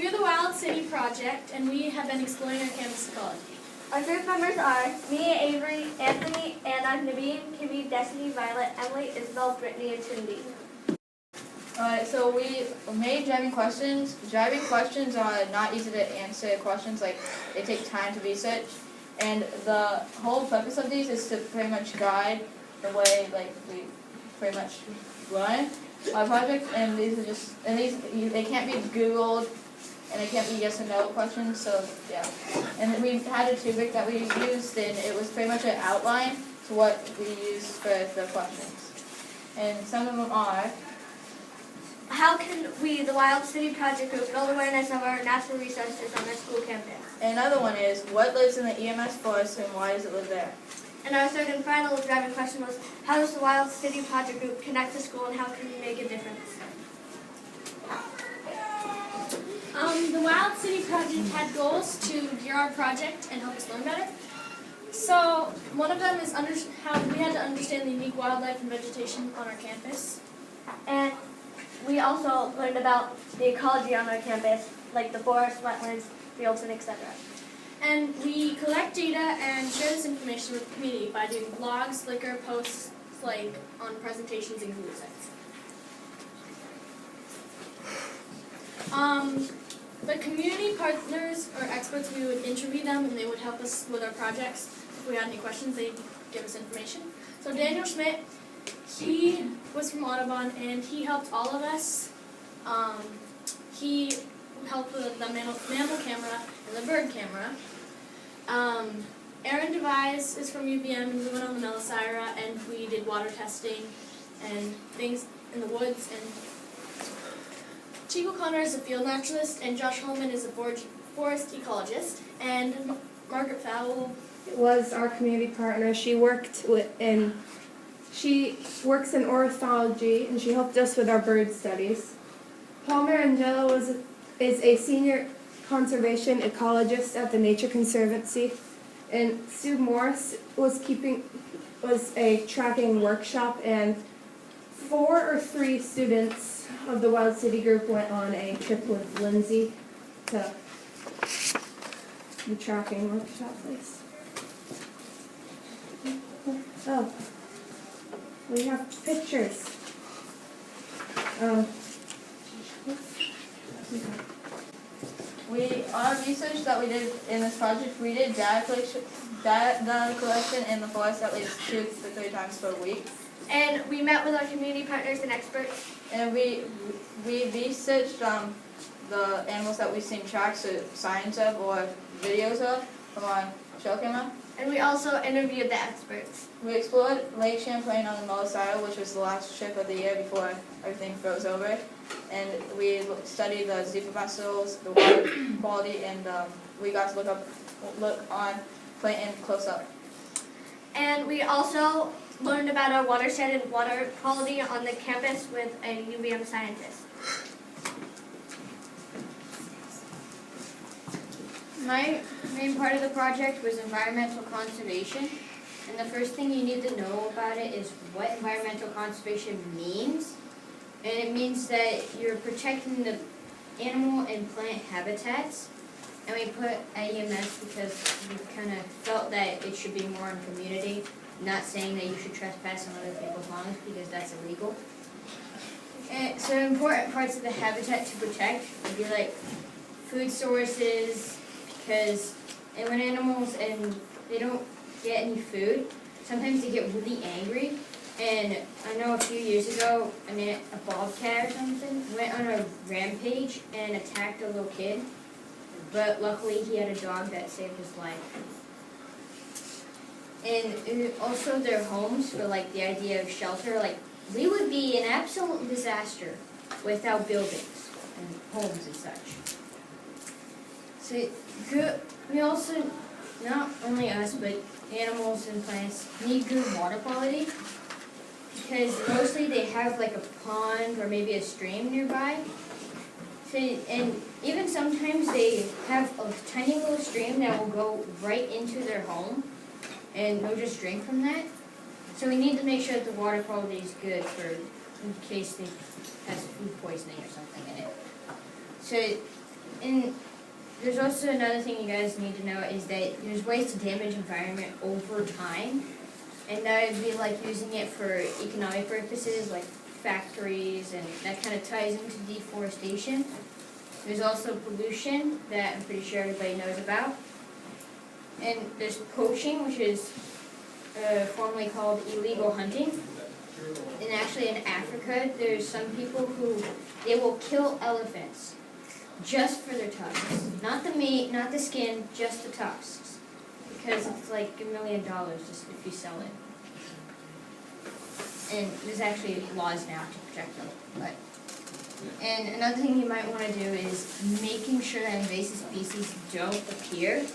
we are the Wild City Project, and we have been exploring our campus ecology. Our group members are me, Avery, Anthony, Anna, Naveen, Kimmy, Destiny, Violet, Emily, Isabel, Brittany, and Cindy. Alright, so we made driving questions. Driving questions are not easy to answer questions, like they take time to research. And the whole purpose of these is to pretty much guide the way we pretty much run our project. And these are just, they can't be Googled, and they can't be yes or no questions, so yeah. And then we had a rubric that we used, and it was pretty much an outline to what we used for the questions. And some of them are, how can we, the Wild City Project Group, build awareness of our natural resources on our school campus? and another one is, what lives in the EMS forest and why does it live there? And our third and final driving question was, how does the Wild City Project Group connect to school and how can we make a difference? The Wild City Project had goals to gear our project and help us learn better. So one of them is how we had to understand the unique wildlife and vegetation on our campus. And we also learned about the ecology on our campus, like the forest, wetlands, fields, and etc. And we collect data and share this information with the community by doing blogs, Flickr posts, like on presentations and Google sites. The community partners or experts, we would interview them and they would help us with our projects. If we had any questions, they'd give us information. So Daniel Schmidt, he was from Audubon and he helped all of us. He helped with the mammal camera and the bird camera. Aaron Devise is from UVM and we went on the Melisira and we did water testing and things in the woods. And Chico Connor is a field naturalist, and Josh Holman is a forest ecologist, and Margaret Fowle was our community partner. She works in ornithology, and she helped us with our bird studies. Paul Marangella is a senior conservation ecologist at the Nature Conservancy, and Sue Morris was a tracking workshop, and 4 or 3 students of the Wild City group went on a trip with Lindsay to the tracking workshop place. Oh, we have pictures. Our research that we did in this project, we did data collection in the forest at least 2 to 3 times per week. And we met with our community partners and experts. And we researched the animals that we've seen tracks or signs of or videos of from our show camera. And we also interviewed the experts. We explored Lake Champlain on the Melisira, which was the last trip of the year before everything froze over. And we studied the zebra mussels, the water quality, and we got to look on Clayton close up. And we also learned about our watershed and water quality on the campus with a UVM scientist. My main part of the project was environmental conservation, and the first thing you need to know about it is what environmental conservation means. And it means that you're protecting the animal and plant habitats. And we put AEMS because we kind of felt that it should be more in community, not saying that you should trespass on other people's lawns because that's illegal. And so important parts of the habitat to protect would be like food sources, because when animals and they don't get any food, sometimes they get really angry. And I know a few years ago, a bobcat or something went on a rampage and attacked a little kid. But luckily he had a dog that saved his life. And also their homes, for like the idea of shelter, like we would be an absolute disaster without buildings and homes and such. So we also, not only us, but animals and plants need good water quality, because mostly they have like a pond or maybe a stream nearby. So, and even sometimes they have a tiny little stream that will go right into their home, and they'll just drink from that. So we need to make sure that the water quality is good for in case they has food poisoning or something in it. So And there's also another thing you guys need to know is that there's ways to damage environment over time. And that would be like using it for economic purposes, like factories, and that kind of ties into deforestation. There's also pollution that I'm pretty sure everybody knows about. And there's poaching, which is formerly called illegal hunting. And actually in Africa, there's some people who, they will kill elephants just for their tusks. Not the meat, not the skin, just the tusks. Because it's like $1 million just if you sell it. And there's actually laws now to protect them. But, and another thing you might want to do is making sure that invasive species don't appear.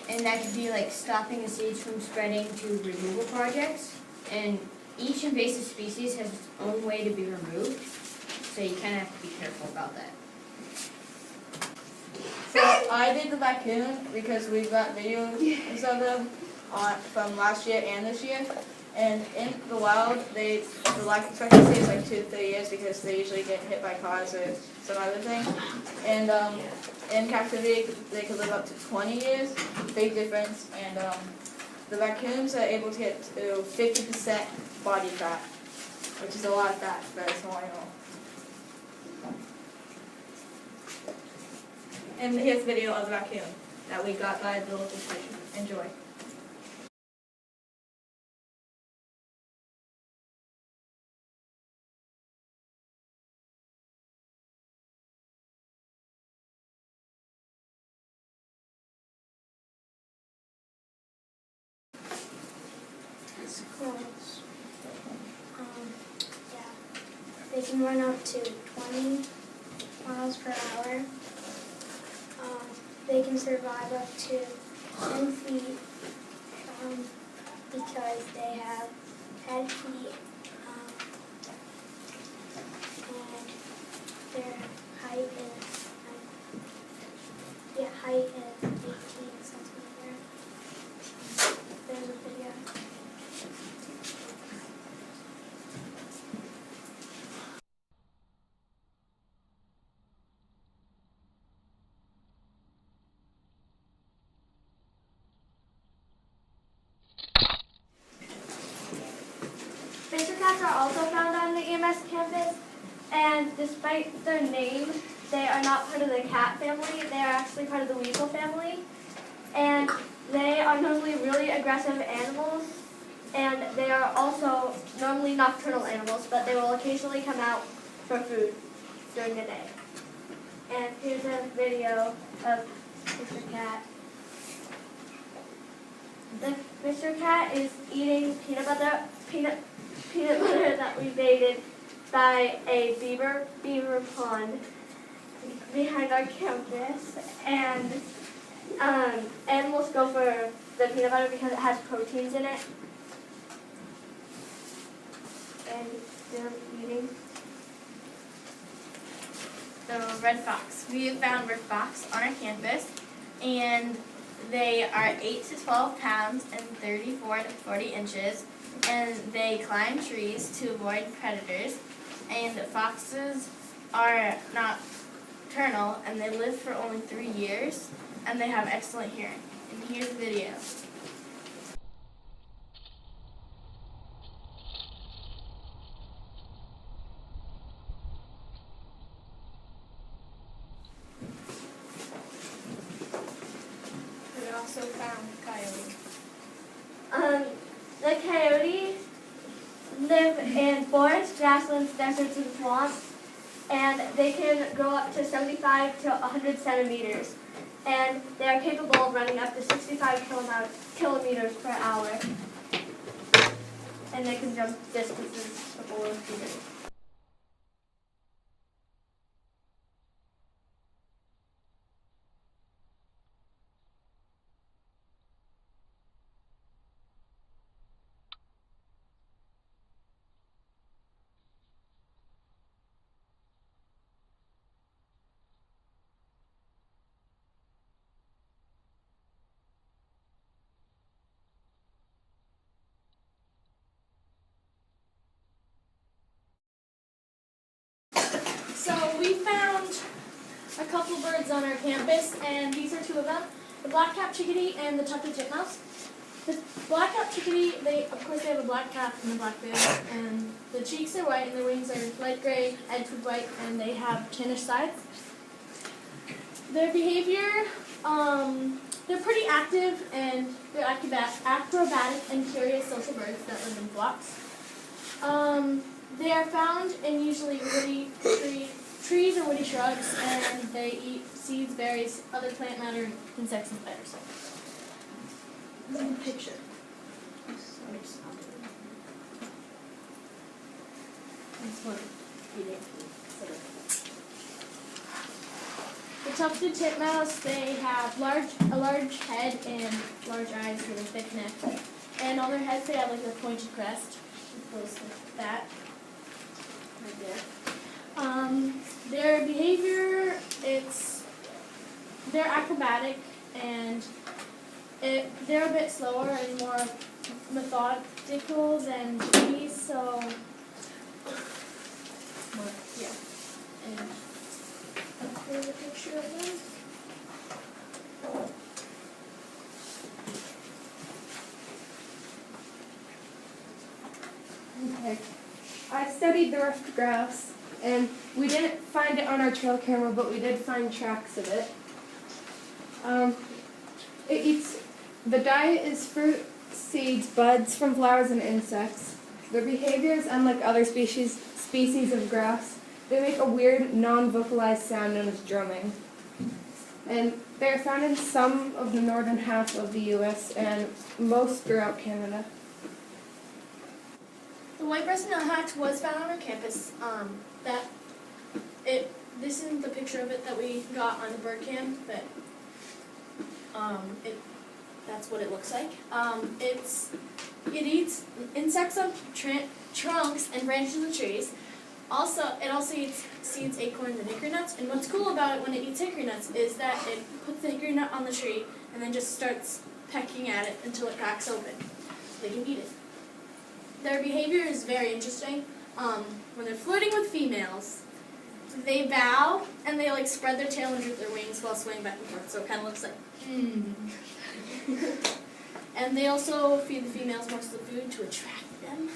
And that could be like stopping the seeds from spreading to removal projects. And each invasive species has its own way to be removed. So you kind of have to be careful about that. So I did the raccoon because we've got videos of them from last year and this year. And in the wild, the life expectancy is like 2 to 3 years because they usually get hit by cars or some other thing. And in captivity, they could live up to 20 years. Big difference. And the raccoons are able to get to 50% body fat, which is a lot of fat for a small animal. And here's a video of the raccoon that we got by the local station. Enjoy. Squirrels. Yeah. They can run up to 20 miles per hour. They can survive up to 10 feet because they have 10 feet and their height is 18 centimeters. There's a video. Fisher cats are also found on the EMS campus, and despite their name, they are not part of the cat family. They are actually part of the weasel family, and they are normally really aggressive animals, and they are also normally nocturnal animals, but they will occasionally come out for food during the day. And here's a video of Fisher cat. The Fisher cat is eating peanut butter that we baited by a beaver pond behind our campus, and animals go for the peanut butter because it has proteins in it, and they're eating. So red fox. We have found red fox on our campus, and they are 8 to 12 pounds and 34 to 40 inches, and they climb trees to avoid predators. And foxes are nocturnal, and they live for only 3 years, and they have excellent hearing. And here's the video. We also found coyote. The coyotes live in forests, grasslands, deserts, and swamps, and they can grow up to 75 to 100 centimeters. And they are capable of running up to 65 kilometers per hour. And they can jump distances of 4 meters. a couple birds on our campus, and these are two of them, the black-capped chickadee and the tufted titmouse. The black-capped chickadee, they have a black cap and a black bill, and the cheeks are white and their wings are light gray, edged with white, and they have tannish sides. Their behavior, they're pretty active, and they're acrobatic and curious social birds that live in flocks. They are found in usually woody trees or woody shrubs, and they eat seeds, berries, other plant matter, insects, and spiders. This is a picture. This one. The tufted titmouse, they have a large head and large eyes with a thick neck. And on their heads they have like a pointed crest. It goes like that. Right there. Their behavior, they're acrobatic, and they're a bit slower and more methodical than bees, so yeah. And here's a picture of them. Okay. I studied the ruffed grouse, and we didn't find it on our trail camera, but we did find tracks of it. The diet is fruit, seeds, buds from flowers, and insects. Their behavior is unlike other species of grouse. They make a weird, non-vocalized sound known as drumming. And they're found in some of the northern half of the U.S. and most throughout Canada. The white-breasted nuthatch was found on our campus. This isn't the picture of it that we got on the bird cam, but that's what it looks like. It eats insects on trunks and branches of trees. It also eats seeds, acorns, and hickory nuts. And what's cool about it when it eats hickory nuts is that it puts the hickory nut on the tree and then just starts pecking at it until it cracks open, so they can eat it. Their behavior is very interesting. When they're flirting with females, they bow and they spread their tail and droop their wings while swaying back and forth, so it kind of looks like And they also feed the females most of the food to attract them.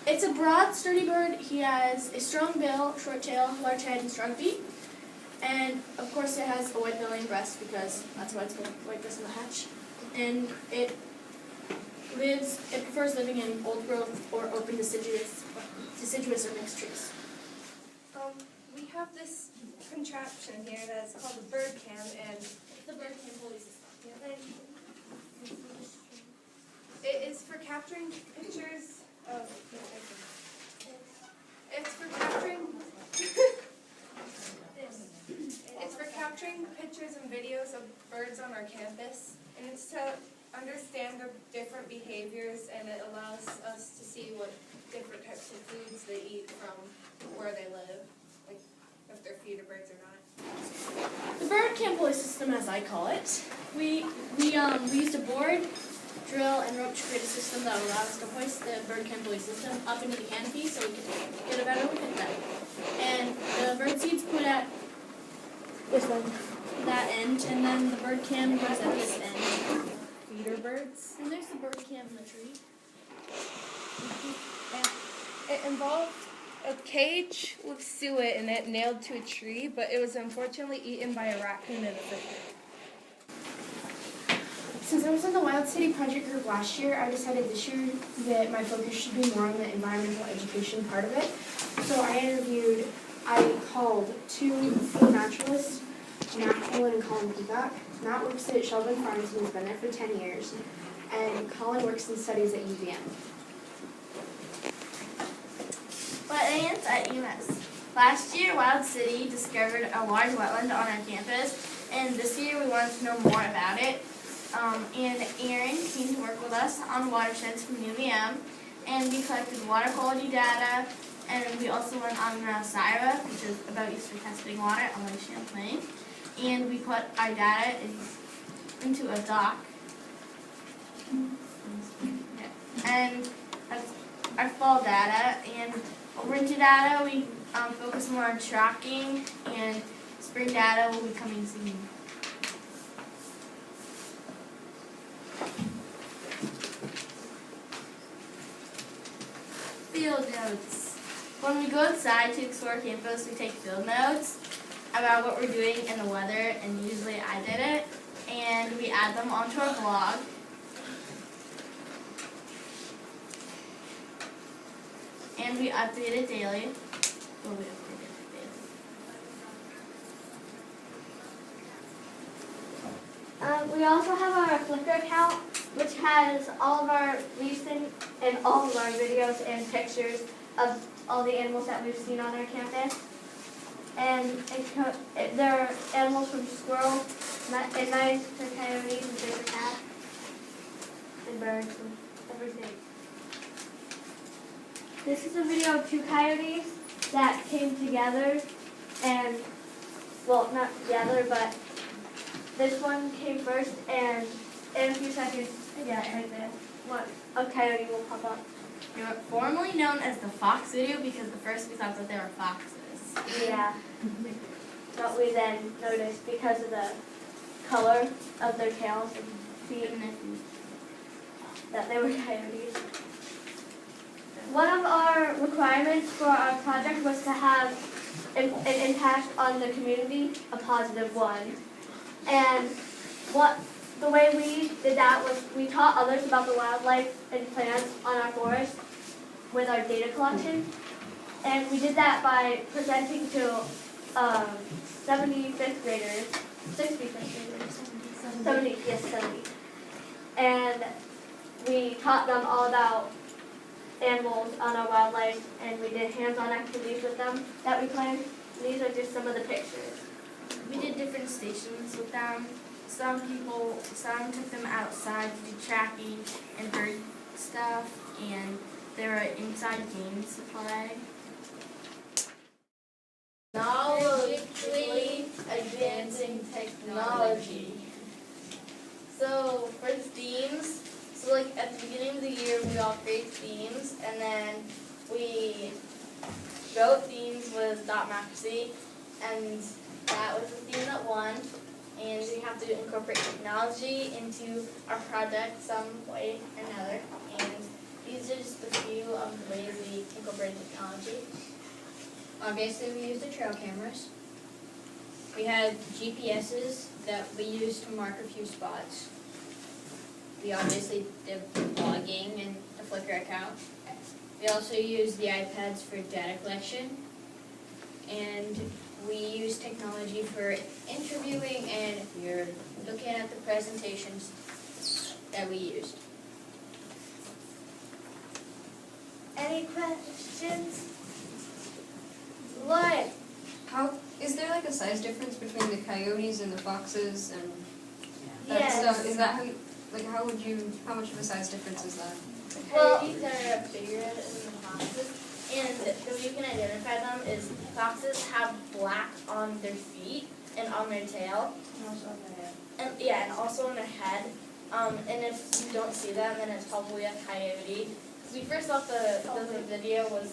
It's a broad, sturdy bird. He has a strong bill, short tail, large head, and strong feet. And of course it has a white belly and breast because that's why it's called white-breasted nuthatch. And it prefers living in old growth or open deciduous or mixed trees. We have this contraption here that's called a bird cam, and The bird cam pulley system. it is for capturing pictures of. It's for capturing. It's for capturing pictures and videos of birds on our campus, and it's to understand their different behaviors, and it allows us to see what different types of foods they eat from where they live, like if they're feeder birds or not. The bird cam pulley system, as I call it, we used a board, drill, and rope to create a system that allowed us to hoist the bird cam pulley system up into the canopy so we could get a better look at them. And the bird seeds put at this one, that end, and then the bird cam goes at this end. Feeder birds. And there's the bird cam in the tree. It involved a cage with suet in it nailed to a tree, but it was unfortunately eaten by a raccoon and a fish. Since I was in the Wild City Project group last year, I decided this year that my focus should be more on the environmental education part of it. So I called two field naturalists, Matt Cullen and Colin Peacock. Matt works at Sheldon Farms and has been there for 10 years, and Colin works and studies at UVM. Wetlands at UMass. Last year, Wild City discovered a large wetland on our campus, and this year we wanted to know more about it. And Aaron came to work with us on watersheds from UVM, and we collected water quality data, and we also went on SIRA, which is about use for testing water on Lake Champlain, and we put our data into a doc. And that's our fall data, and winter data, we focus more on tracking, and spring data will be coming soon. Field notes. When we go outside to explore campus, we take field notes about what we're doing and the weather, and usually I did it, and we add them onto our blog. And we update it daily. Well, we update it daily. We also have our Flickr account, which has all of our recent and all of our videos and pictures of all the animals that we've seen on our campus. And there are animals from squirrel, and mice to coyotes and paper cats, and birds and everything. This is a video of 2 coyotes that came together and, well, not together, but this one came first, and in a few seconds, yeah, right there, a coyote will pop up. They were formerly known as the fox video because at first we thought that they were foxes. Yeah. But we then noticed because of the color of their tails and feet that they were coyotes. One of our requirements for our project was to have an impact on the community, a positive one. And the way we did that was we taught others about the wildlife and plants on our forest with our data collection. And we did that by presenting to 75th graders, 65th graders, 70, yes, 70. And we taught them all about animals on our wildlife, and we did hands-on activities with them that we planned. These are just some of the pictures. We did different stations with them. Some took them outside to do tracking and bird stuff, and there were inside games to play. Knowledgeably advancing technology. So for the themes, so like at the beginning of the year we all create themes, and then we wrote themes with Dotmacracy, and that was the theme that won. And we have to incorporate technology into our project some way or another. And these are just a few of the ways we incorporate technology. Obviously, we used the trail cameras. We had GPSs that we used to mark a few spots. We obviously did blogging and the Flickr account. We also used the iPads for data collection. And we used technology for interviewing, and you're looking at the presentations that we used. Any questions? Lauren? Is there like a size difference between the coyotes and the foxes and that Yes. stuff? Is that how much of a size difference is that? Well, coyotes are bigger than the foxes, and the way you can identify them is foxes have black on their feet and on their tail. And also on the head. And yeah, and also on their head. And if you don't see them, then it's probably a coyote. Because we first thought the video was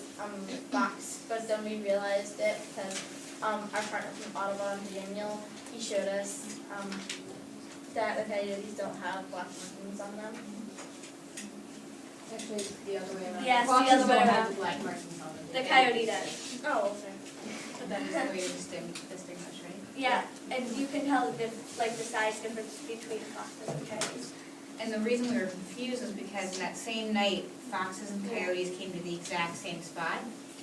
fox, but then we realized it because our partner from Audubon, Daniel, he showed us that the coyotes don't have black markings on them. Actually, it's the other way around. Yes, the Foxes other way don't around. have the black markings on them. The coyote does. Oh, okay. But that's the way you distinguish, right? Yeah, and you can tell the size difference between foxes and coyotes. And the reason we were confused was because that same night, foxes and coyotes came to the exact same spot.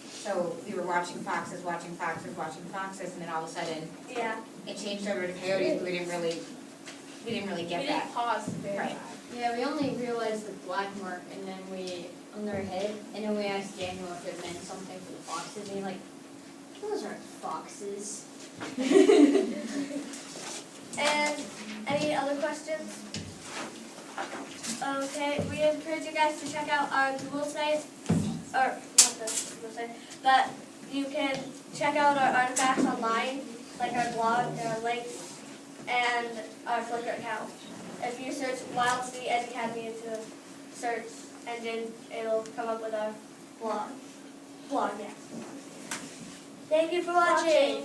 So we were watching foxes, and then all of a sudden, Yeah. it changed over to coyotes, but we didn't really get We that. didn't pause to verify. Right. Yeah, we only realized the black mark, and then on their head, and then we asked Daniel if it meant something for the foxes, and he's like, those aren't foxes. And any other questions? Okay, we encourage you guys to check out our Google site, or not the Google site, but you can check out our artifacts online, like our blog, there are links, and our Flickr account. If you search Wild City Ed Academy into the search engine, it'll come up with our blog. Yeah. Thank you for watching.